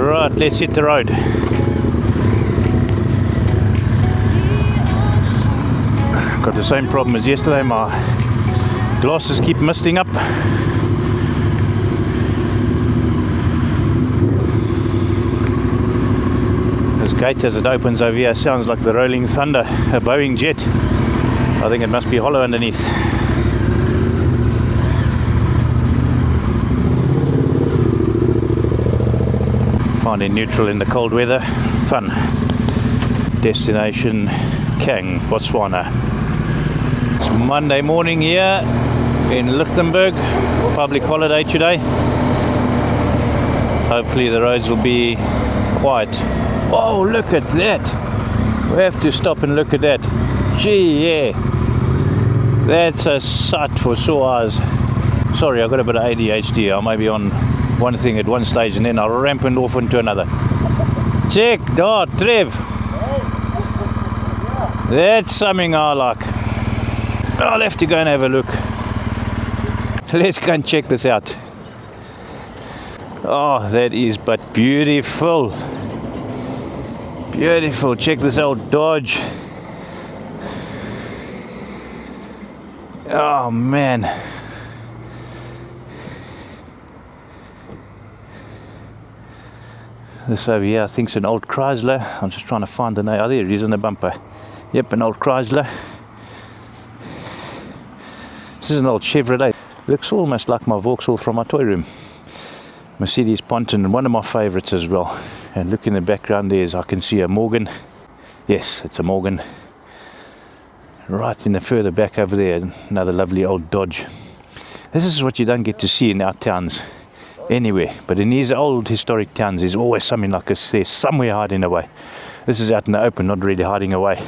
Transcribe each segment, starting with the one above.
Right, let's hit the road. Got the same problem as yesterday, my glasses keep misting up. This gate as it opens over here sounds like the rolling thunder, a Boeing jet. I think it must be hollow underneath. Finding neutral in the cold weather, fun. Destination Kang, Botswana. It's Monday morning here in Lichtenburg, public holiday today. Hopefully the roads will be quiet. Oh, look at that! We have to stop and look at that. Gee, yeah, that's a sight for sore eyes. Sorry, I've got a bit of ADHD. I may be on one thing at one stage and then I'll rampant off into another. Check, Trev. That's something I like. I'll have to go and have a look. Let's go and check this out. Oh, that is but beautiful. Beautiful. Check this old Dodge. Oh man. This over here I think is an old Chrysler. I'm just trying to find the name. Oh, there it is on the bumper. Yep, an old Chrysler. This is an old Chevrolet. Looks almost like my Vauxhall from my toy room. Mercedes Ponton, one of my favourites as well. And look in the background there, I can see a Morgan. Yes, it's a Morgan. Right in the further back over there, another lovely old Dodge. This is what you don't get to see in our towns anywhere. But in these old historic towns, there's always something like this. There's somewhere hiding away. This is out in the open, not really hiding away.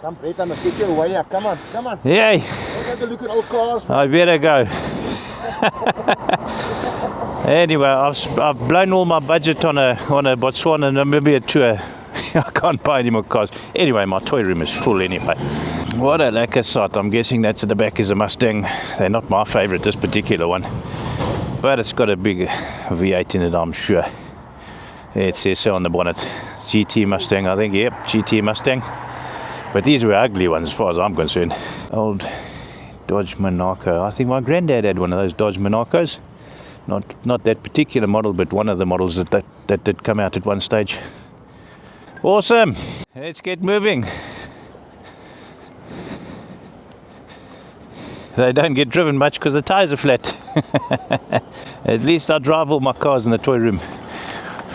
Come, Brett, I must get you away here. Come on, come on. Yay! Let's have a look at old cars. I better go. Anyway, I've blown all my budget on a Botswana Namibia tour. I can't buy any more cars. Anyway, my toy room is full anyway. What a lacquer sight. I'm guessing that to the back is a Mustang. They're not my favourite, this particular one. But it's got a big V8 in it, I'm sure. It says so on the bonnet. GT Mustang, I think. Yep, GT Mustang. But these were ugly ones as far as I'm concerned. Old Dodge Monaco. I think my granddad had one of those Dodge Monacos. Not that particular model, but one of the models that did come out at one stage. Awesome. Let's get moving. They don't get driven much because the tires are flat. At least I drive all my cars in the toy room.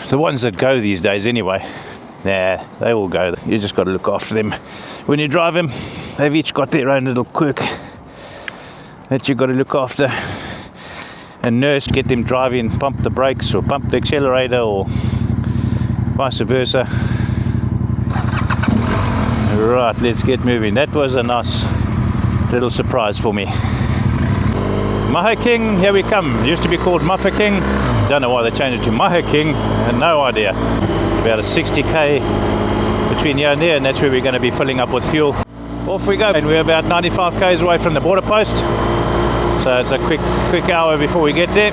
The ones that go these days anyway. Nah, they all go. You just got to look after them. When you drive them, they've each got their own little quirk that you've got to look after and nurse, get them driving, pump the brakes or pump the accelerator or vice versa. Right, let's get moving. That was a nice little surprise for me. Mafikeng, here we come. It used to be called Mafikeng. Don't know why they changed it to Mafikeng. No idea. About a 60k between here and there, and that's where we're going to be filling up with fuel. Off we go, and we're about 95 k's away from the border post. So it's a quick hour before we get there.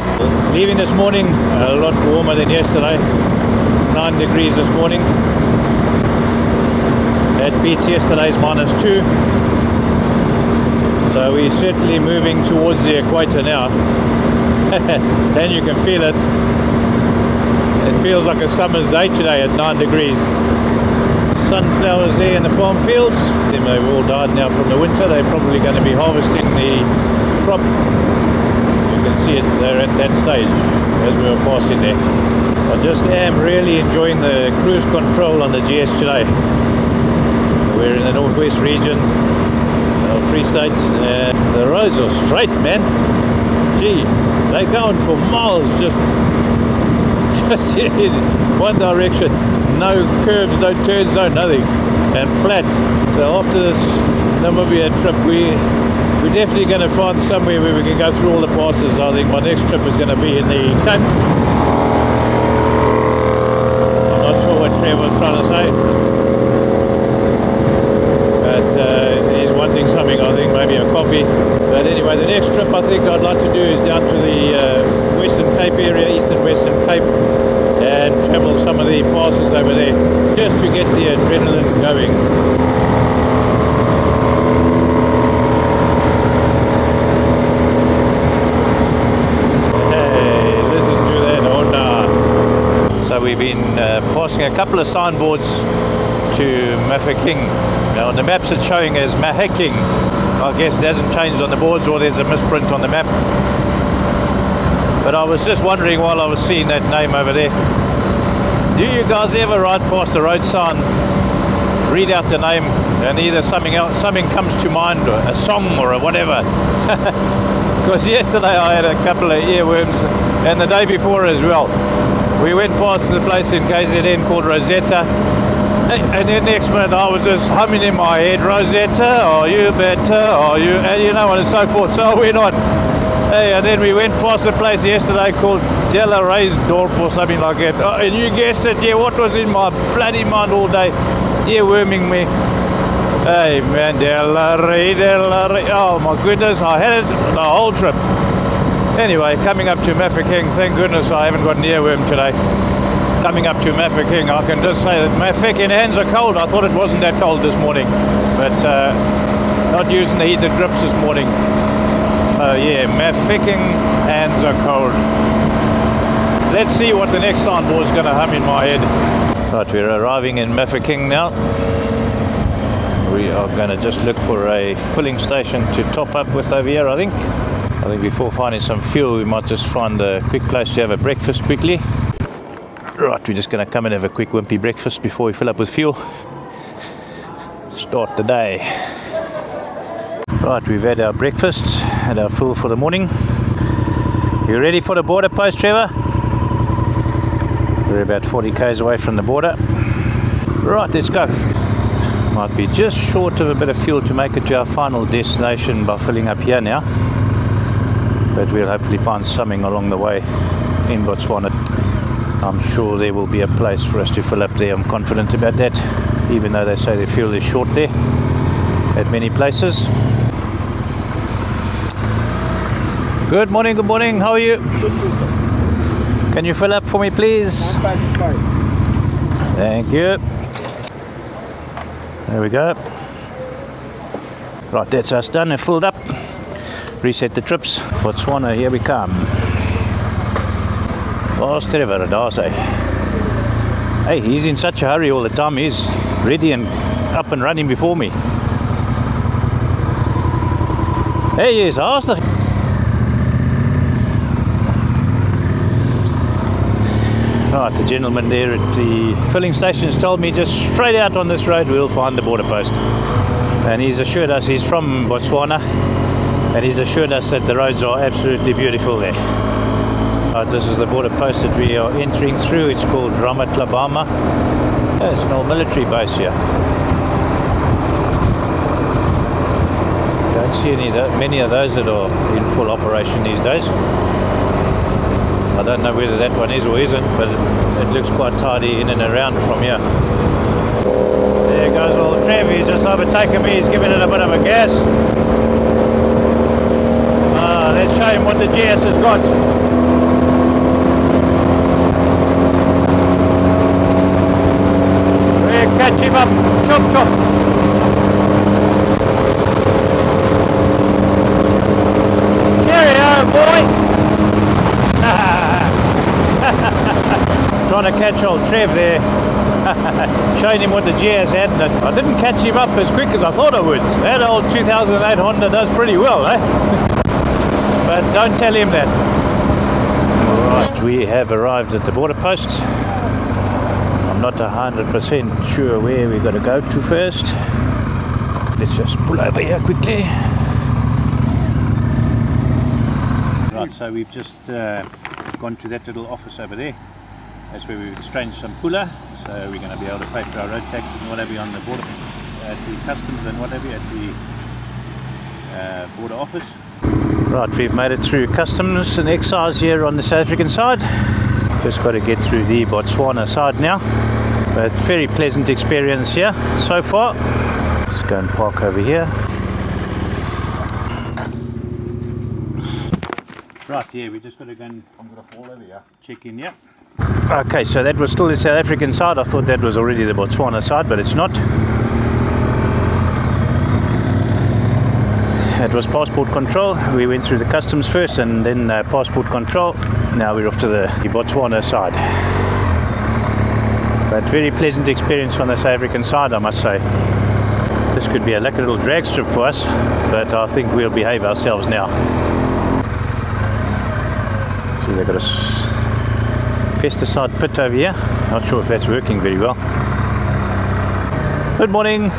Leaving this morning, a lot warmer than yesterday. 9 degrees this morning. That beats yesterday's -2. So we're certainly moving towards the equator now. And you can feel it. It feels like a summer's day today at 9 degrees. Sunflowers there in the farm fields. They've all died now from the winter. They're probably going to be harvesting the crop. You can see it there at that stage as we were passing there. I just am really enjoying the cruise control on the GS today. We're in the northwest region of Free State, and the roads are straight, man. Gee, they're going for miles just in one direction. No curves, no turns, no nothing, and flat. So after this Namibia trip, we're definitely going to find somewhere where we can go through all the passes. I think my next trip is going to be in the Cape. I'm not sure what Trevor was trying to say, but he's wanting something, I think, maybe a coffee. But anyway, the next trip I think I'd like to do is down to the Western Cape area, Eastern Western Cape, and travel some of the passes over there just to get the adrenaline going. Hey, listen to that Honda. So we've been passing a couple of signboards to Mafikeng. Now on the maps it's showing as Mafikeng. I guess it hasn't changed on the boards, or there's a misprint on the map. But I was just wondering while I was seeing that name over there, do you guys ever ride past a road sign, read out the name, and either something comes to mind, or a song or a whatever? Because yesterday I had a couple of earworms, and the day before as well. We went past the place in KZN called Rosetta, and then next minute I was just humming in my head, Rosetta, are you better, are you, and you know, and so forth. So I went on. Hey, and then we went past a place yesterday called Della Reisdorp or something like that. Oh, and you guessed it, yeah, what was in my bloody mind all day? Earworming me. Hey man, Della Rey. Oh my goodness, I had it the whole trip. Anyway, coming up to Mafikeng, thank goodness I haven't got an earworm today. Coming up to Mafikeng, I can just say that Mafikeng hands are cold. I thought it wasn't that cold this morning, but not using the heated grips this morning. So yeah, Mafikeng hands are cold. Let's see what the next signboard is going to hum in my head. Right, we're arriving in Mafikeng now. We are going to just look for a filling station to top up with over here, I think. I think before finding some fuel, we might just find a quick place to have a breakfast quickly. Right, we're just going to come and have a quick wimpy breakfast before we fill up with fuel. Start the day. Right, we've had our breakfast and our fuel for the morning. You ready for the border post, Trevor? We're about 40 k's away from the border. Right, let's go. Might be just short of a bit of fuel to make it to our final destination by filling up here now. But we'll hopefully find something along the way in Botswana. I'm sure there will be a place for us to fill up there. I'm confident about that, even though they say the fuel is short there at many places. Good morning, how are you? Good, sir. Can you fill up for me, please? I'm fine, it's fine. Thank you. There we go. Right, that's us done and filled up. Reset the trips. Botswana, here we come. Oh, Trevor, hey, he's in such a hurry all the time. He's ready and up and running before me. Hey, yes, haastig. Right, the gentleman there at the filling station has told me just straight out on this road we'll find the border post. And he's assured us he's from Botswana, and he's assured us that the roads are absolutely beautiful there. Right, this is the border post that we are entering through. It's called Ramatlabama. Yeah, it's an old military base here. Don't see many of those that are in full operation these days. I don't know whether that one is or isn't, but it looks quite tidy in and around from here. There goes old Trev, he's just overtaken me, he's giving it a bit of a gas. Let's show him what the GS has got. We'll catch him up, chop chop. Cheerio, boy! Trying to catch old Trev there, showing him what the GS had, and I didn't catch him up as quick as I thought I would. That old 2008 Honda does pretty well, eh? But don't tell him that. Right, we have arrived at the border post. I'm not 100% sure where we've got to go to first. Let's just pull over here quickly. Right, so we've just gone to that little office over there. That's where we've exchanged some pula, so we're going to be able to pay for our road taxes and whatever on the border, at the customs and whatever at the border office. Right, we've made it through customs and excise here on the South African side. Just got to get through the Botswana side now. But very pleasant experience here so far. Let's go and park over here. Right, yeah, we just got to go and I'm going to fall over here. check in here. Okay, so that was still the South African side. I thought that was already the Botswana side, but it's not. It was passport control. We went through the customs first and then passport control. Now we're off to the Botswana side. But very pleasant experience on the South African side, I must say. This could be a lucky little drag strip for us, but I think we'll behave ourselves now. So they've got a pesticide pit over here. Not sure if that's working very well. Good morning.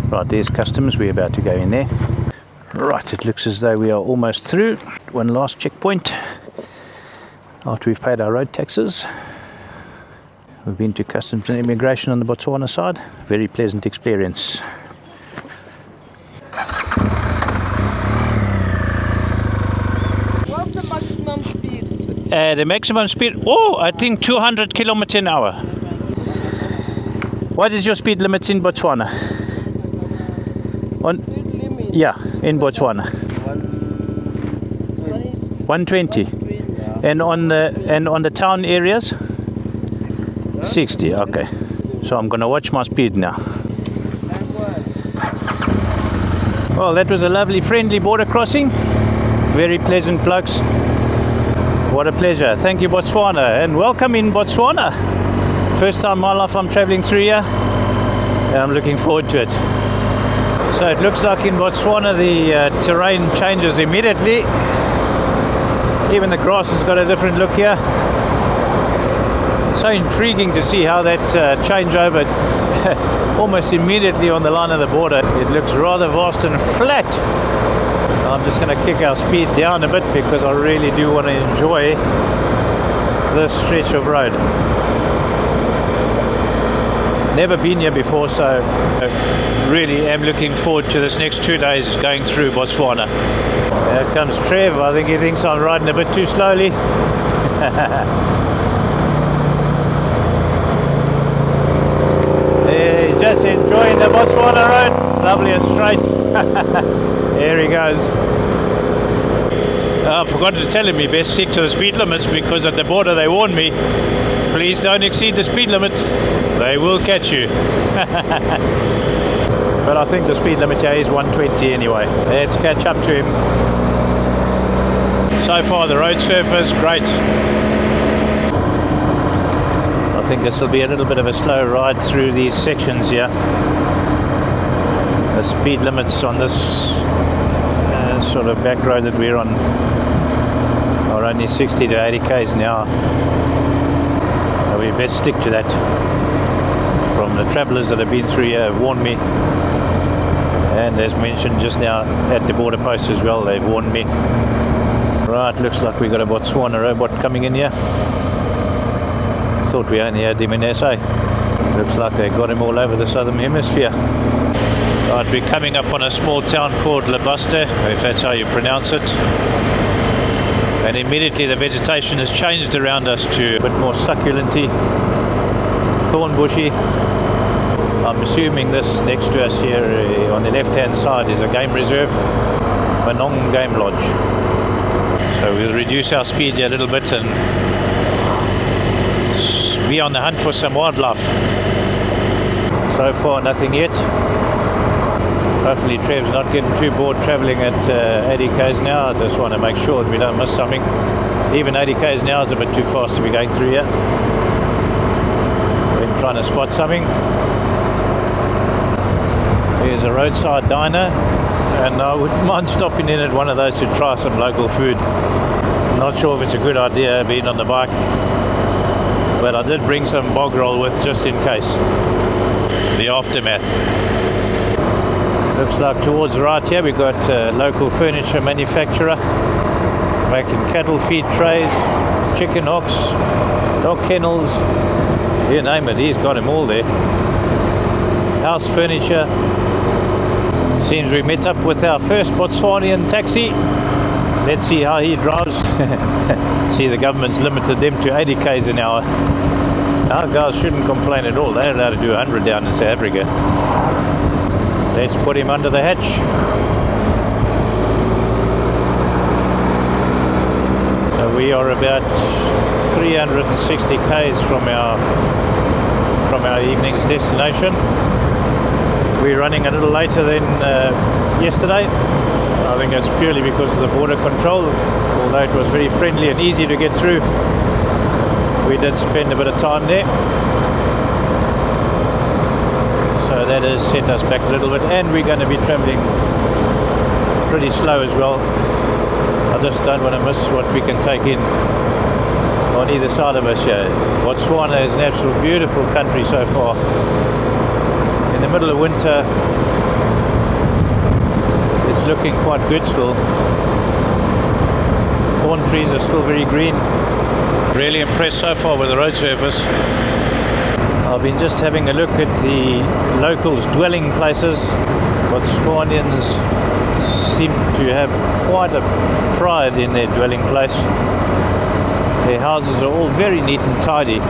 Right, there's customs. We're about to go in there. Right, it looks as though we are almost through. One last checkpoint after we've paid our road taxes. We've been to customs and immigration on the Botswana side. Very pleasant experience. What's the maximum speed? The maximum speed, I think 200 kilometers an hour. What is your speed limits in Botswana? Speed limit? Yeah, in Botswana. 120. And on the town areas? 60. Okay. So I'm gonna watch my speed now. Well, that was a lovely, friendly border crossing. Very pleasant blokes. What a pleasure. Thank you, Botswana, and welcome in Botswana. First time in my life I'm traveling through here, and I'm looking forward to it. So it looks like in Botswana the terrain changes immediately. Even the grass has got a different look here. So intriguing to see how that changeover almost immediately on the line of the border. It looks rather vast and flat. I'm just going to kick our speed down a bit because I really do want to enjoy this stretch of road. Never been here before, so really am looking forward to this next 2 days going through Botswana. Here comes Trev. I think he thinks I'm riding a bit too slowly. He's just enjoying the Botswana road. Lovely and straight. There he goes. I forgot to tell him he best stick to the speed limits because at the border they warned me, please don't exceed the speed limit, they will catch you. But I think the speed limit here is 120 anyway. Let's catch up to him. So far the road surface, great. I think this will be a little bit of a slow ride through these sections here. The speed limits on this sort of back road that we're on are only 60 to 80 k's an hour. So we best stick to that. From the travellers that have been through here have warned me, and as mentioned just now at the border post as well, they've warned me. Right, looks like we got a Botswana robot coming in here. Thought we only had him in SA. Looks like they got him all over the southern hemisphere. Right, we're coming up on a small town called Labuste, if that's how you pronounce it. And immediately the vegetation has changed around us to a bit more succulenty, thorn bushy. I'm assuming this next to us here on the left hand side is a game reserve, Manong Game Lodge. So we'll reduce our speed here a little bit and be on the hunt for some wildlife. So far nothing yet. Hopefully Trev's not getting too bored travelling at 80 k's an hour. I just want to make sure that we don't miss something. Even 80 k's an hour is a bit too fast to be going through here. Been trying to spot something. There's a roadside diner, and I wouldn't mind stopping in at one of those to try some local food. I'm not sure if it's a good idea being on the bike, but I did bring some bog roll with just in case. The aftermath. Looks like towards the right here we've got a local furniture manufacturer making cattle feed trays, chicken hocks, dog kennels, you name it, he's got them all there. House furniture. Seems we met up with our first Botswanian taxi. Let's see how he drives. See, the government's limited them to 80 k's an hour. Our guys shouldn't complain at all. They're allowed to do 100 down in South Africa. Let's put him under the hatch. So we are about 360 k's from our evening's destination. We're running a little later than yesterday. I think that's purely because of the border control. Although it was very friendly and easy to get through, we did spend a bit of time there. So that has set us back a little bit, and we're going to be travelling pretty slow as well. I just don't want to miss what we can take in on either side of us here. Botswana is an absolute beautiful country so far. In the middle of winter, it's looking quite good still. Thorn trees are still very green. Really impressed so far with the road surface. I've been just having a look at the locals' dwelling places. Botswanians seem to have quite a pride in their dwelling place. Their houses are all very neat and tidy,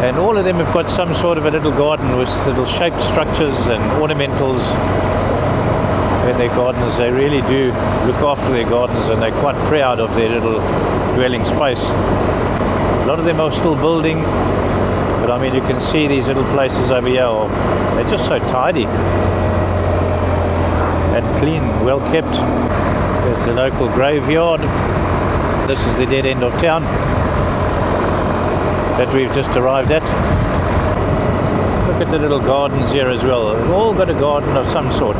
and all of them have got some sort of a little garden with little shaped structures and ornamentals in their gardens. They really do look after their gardens, and they're quite proud of their little dwelling space. A lot of them are still building, but I mean, you can see these little places over here, they're just so tidy and clean, well kept. There's the local graveyard. This is the dead end of town that we've just arrived at. Look at the little gardens here as well. They've all got a garden of some sort.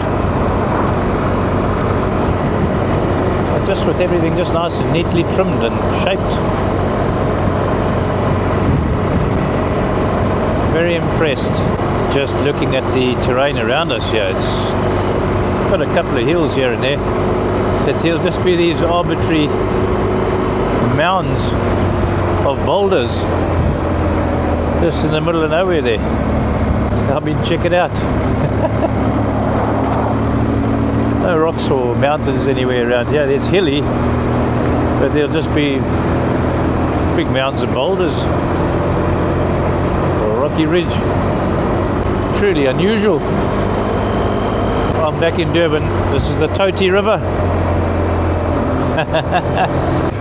And just with everything just nice and neatly trimmed and shaped. Very impressed just looking at the terrain around us here. It's got a couple of hills here and there. It'll just be these arbitrary mounds of boulders just in the middle of nowhere there. I mean, check it out. No rocks or mountains anywhere around here. It's hilly, but there'll just be big mounds of boulders. Rocky ridge. Truly unusual. I'm back in Durban. This is the Toti River.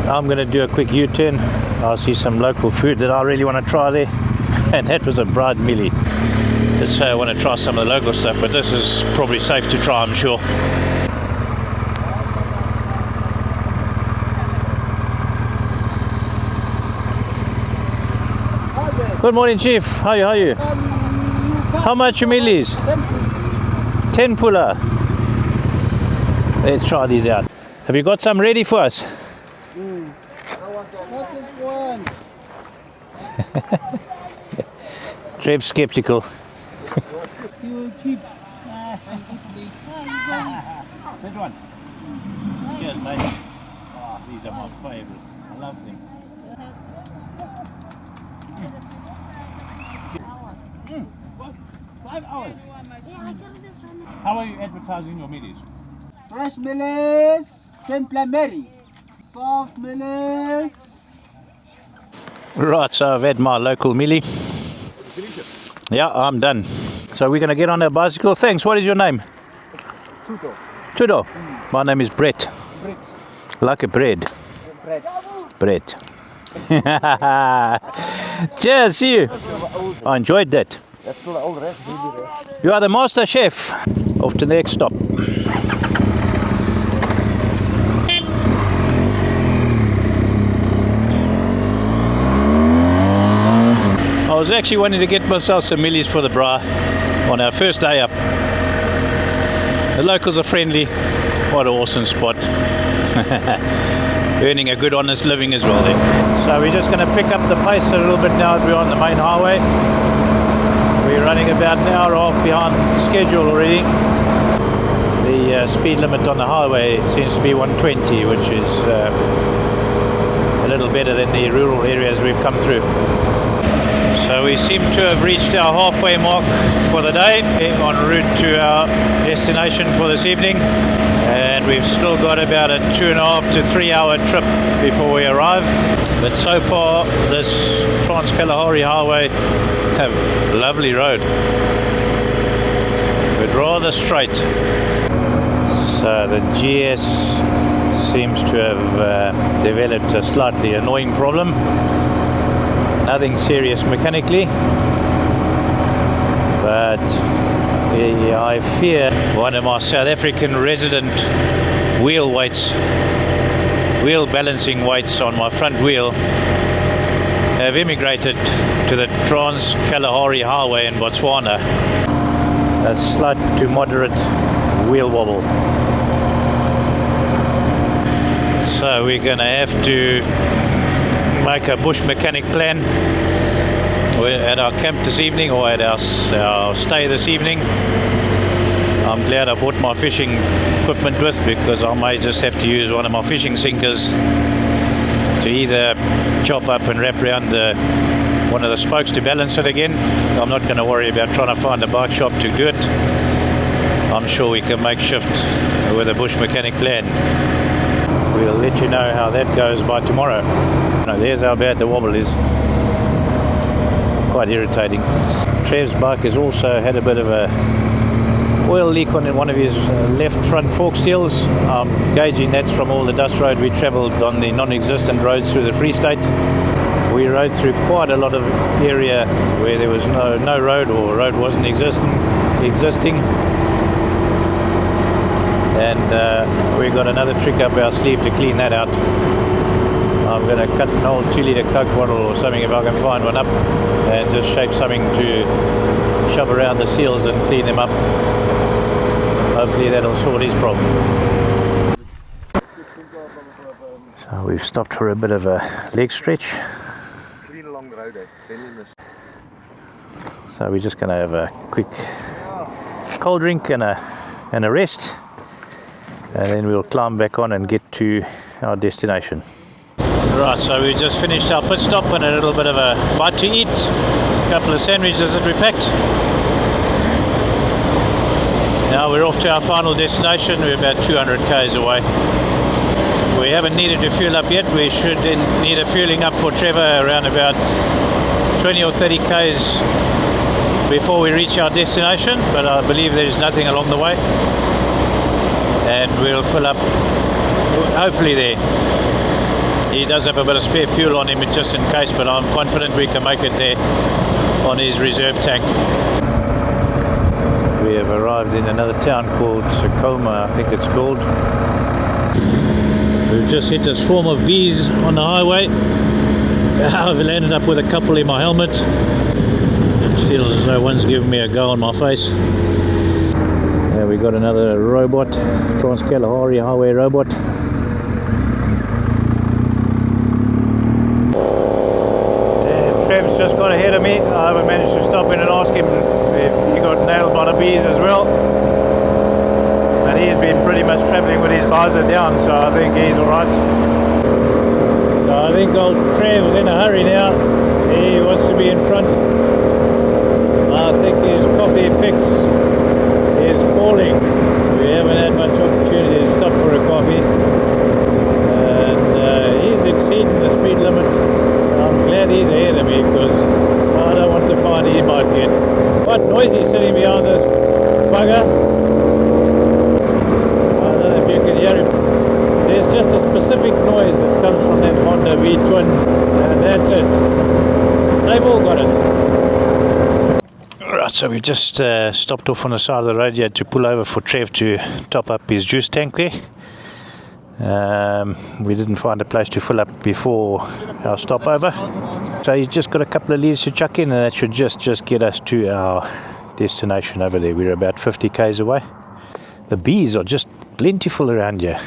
I'm going to do a quick U-turn. I see some local food that I really want to try there, and that was a fried mealie. Let's say I want to try some of the local stuff, but this is probably safe to try, I'm sure. Good morning, Chief. How are you? How much mealies? 10 pula. Let's try these out. Have you got some ready for us? Trev's skeptical. Which one? Cheers, mate. Oh, these are my favourite. I love them. 5 hours. How are you advertising your mealies? Fresh mealies, simple Mary, soft mealies. Right, so I've had my local mealie. Yeah, I'm done. So we're going to get on our bicycle. Thanks. What is your name? Tudo. Tudo. My name is Brett. Bread. Like a bread. Bread. Bread. Cheers, see you. I enjoyed that. That's still the old rest. You are the master chef. Off to the next stop. I was actually wanting to get myself some mealies for the bra on our first day up. The locals are friendly. What an awesome spot. Earning a good honest living as well there. So we're just going to pick up the pace a little bit now as we're on the main highway. We're running about an hour and a half behind schedule already. The speed limit on the highway seems to be 120, which is a little better than the rural areas we've come through. So we seem to have reached our halfway mark for the day, en route to our destination for this evening, and we've still got about a 2.5 to 3 hour trip before we arrive. But so far this Trans-Kalahari highway, a lovely road, but rather straight. So the GS seems to have developed a slightly annoying problem. Nothing serious mechanically, but I fear one of my South African resident wheel balancing weights on my front wheel have immigrated to the Trans-Kalahari highway in Botswana. A slight to moderate wheel wobble. So we're going to have to make a bush mechanic plan. We're at our camp this evening, or at our stay this evening. I'm glad I brought my fishing equipment with, because I may just have to use one of my fishing sinkers to either chop up and wrap around one of the spokes to balance it again. I'm not going to worry about trying to find a bike shop to do it. I'm sure we can make shift with a bush mechanic plan. We'll let you know how that goes by tomorrow. No, there's how bad the wobble is. Quite irritating. Trev's bike has also had a bit of a oil leak on one of his left front fork seals. I'm gauging that's from all the dust road we travelled on the non-existent roads through the Free State. We rode through quite a lot of area where there was no road, or road wasn't existing. And we got another trick up our sleeve to clean that out. I'm going to cut an old 2-litre Coke bottle or something, if I can find one, up, and just shape something to shove around the seals and clean them up. Hopefully that'll sort his problem. So we've stopped for a bit of a leg stretch. Clean along the road, So we're just going to have a quick cold drink and a rest, and then we'll climb back on and get to our destination. Right, so we just finished our pit stop and a little bit of a bite to eat. A couple of sandwiches that we packed. Now we're off to our final destination. We're about 200 k's away. We haven't needed to fuel up yet. We should need a fueling up for Trevor around about 20 or 30 k's before we reach our destination, but I believe there's nothing along the way, and we'll fill up hopefully there. He does have a bit of spare fuel on him just in case, but I'm confident we can make it there on his reserve tank. We have arrived in another town called Sakoma, I think it's called. We've just hit a swarm of bees on the highway. I've landed up with a couple in my helmet. It feels as though one's giving me a go on my face. We got another robot, Trans-Kalahari highway robot. Trev's just got ahead of me. I haven't managed to stop in and ask him if he got nailed by the bees as well. But he's been pretty much travelling with his visor down, so I think he's alright. So I think old Trev's in a hurry now. He wants to be in front. I think his coffee fix is calling. We haven't had much opportunity to stop for a coffee. And he's exceeding the speed limit. I'm glad he's ahead of me, because I don't want the fine he might get. Quite noisy sitting behind this bugger. I don't know if you can hear him. There's just a specific noise that comes from that Honda V-twin, and that's it. They've all got it. Right, so we've just stopped off on the side of the road here to pull over for Trev to top up his juice tank there. We didn't find a place to fill up before our stopover, so he's just got a couple of litres to chuck in, and that should just get us to our destination over there. We're about 50 k's away. The bees are just plentiful around here.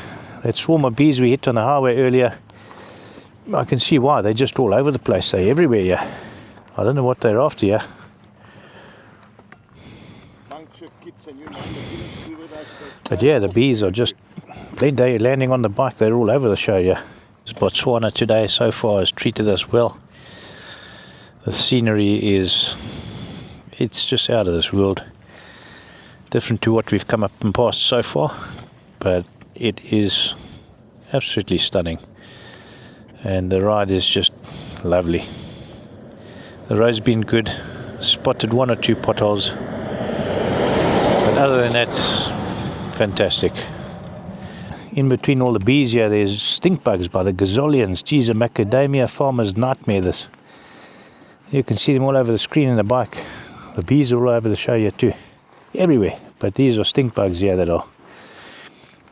That swarm of bees we hit on the highway earlier, I can see why. They're just all over the place. They're everywhere here. I don't know what they're after here. But yeah, the bees are just, they're landing on the bike. They're all over the show here. Botswana today so far has treated us well. The scenery it's just out of this world. Different to what we've come up and past so far, but it is absolutely stunning. And the ride is just lovely. The road's been good. Spotted one or two potholes, but other than that, fantastic. In between all the bees here, there's stink bugs by the gazillions. Geez, a macadamia farmer's nightmare, this. You can see them all over the screen in the bike. The bees are all over the show here too. Everywhere. But these are stink bugs here that are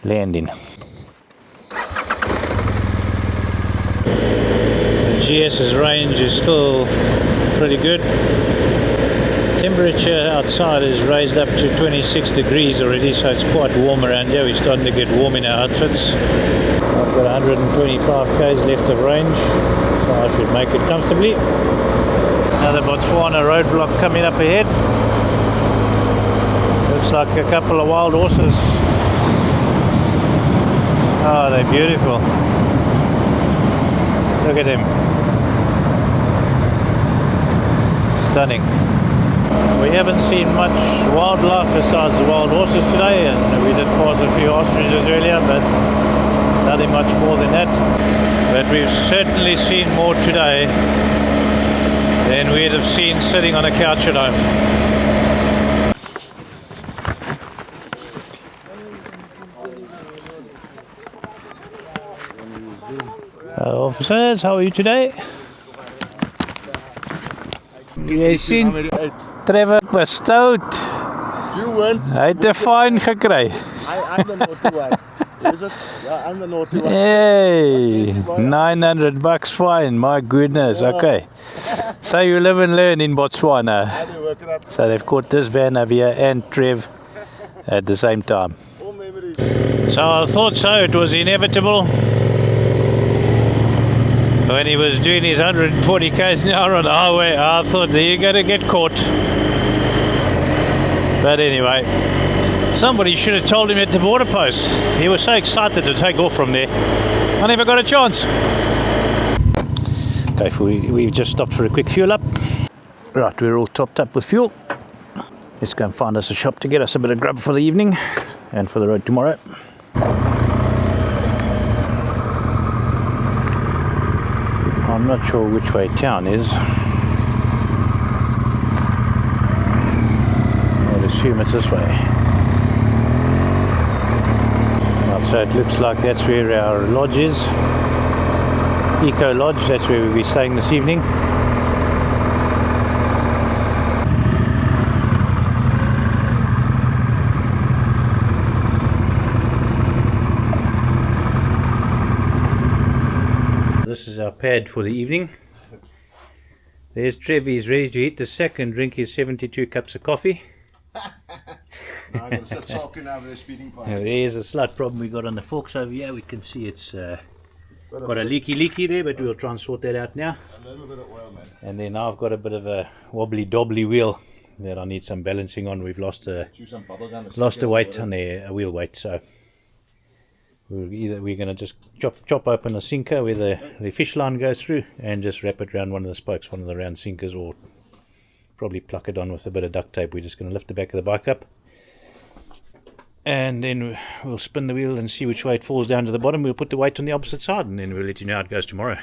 landing. The GS's range is still pretty good. Temperature outside is raised up to 26 degrees already, so it's quite warm around here. We're starting to get warm in our outfits. I've got 125 k's left of range, so I should make it comfortably. Another Botswana roadblock coming up ahead. Looks like a couple of wild horses. Oh, they're beautiful. Look at them. Stunning. We haven't seen much wildlife besides the wild horses today, and we did pass a few ostriches earlier, but nothing much more than that. But we've certainly seen more today than we'd have seen sitting on a couch at home. Officers, how are you today? Jy sien, Trevor was stout. You went. Hy het 'n fine gekry. I'm the naughty one. Is it? Yeah, I'm the naughty one. Hey, $900 fine, my goodness, okay. So you live and learn in Botswana. How do you work it out? So they've caught this van over here and Trev at the same time. All memories. So I thought so, it was inevitable. When he was doing his 140 k's an hour on the highway, I thought you're going to get caught. But anyway, somebody should have told him at the border post. He was so excited to take off from there. I never got a chance. Okay, we've just stopped for a quick fuel up. Right, we're all topped up with fuel. Let's go and find us a shop to get us a bit of grub for the evening and for the road tomorrow. I'm not sure which way town is. I'd assume it's this way. Right, so it looks like that's where our lodge is. Eco Lodge, that's where we'll be staying this evening. This is our pad for the evening. There's Trev, he's ready to eat the second drink his 72 cups of coffee. I'm going to sit sulking over there speeding fine. Now, there's a slight problem we got on the forks over here. We can see it's got a leaky there, but we'll try and sort that out now. A little bit of oil, man. And then I've got a bit of a wobbly wheel that I need some balancing on. We've lost a weight on there, a wheel weight, so we're going to just chop open a sinker where the fish line goes through and just wrap it around one of the spokes, one of the round sinkers, or probably pluck it on with a bit of duct tape. We're just going to lift the back of the bike up and then we'll spin the wheel and see which way it falls down to the bottom. We'll put the weight on the opposite side and then we'll let you know how it goes tomorrow.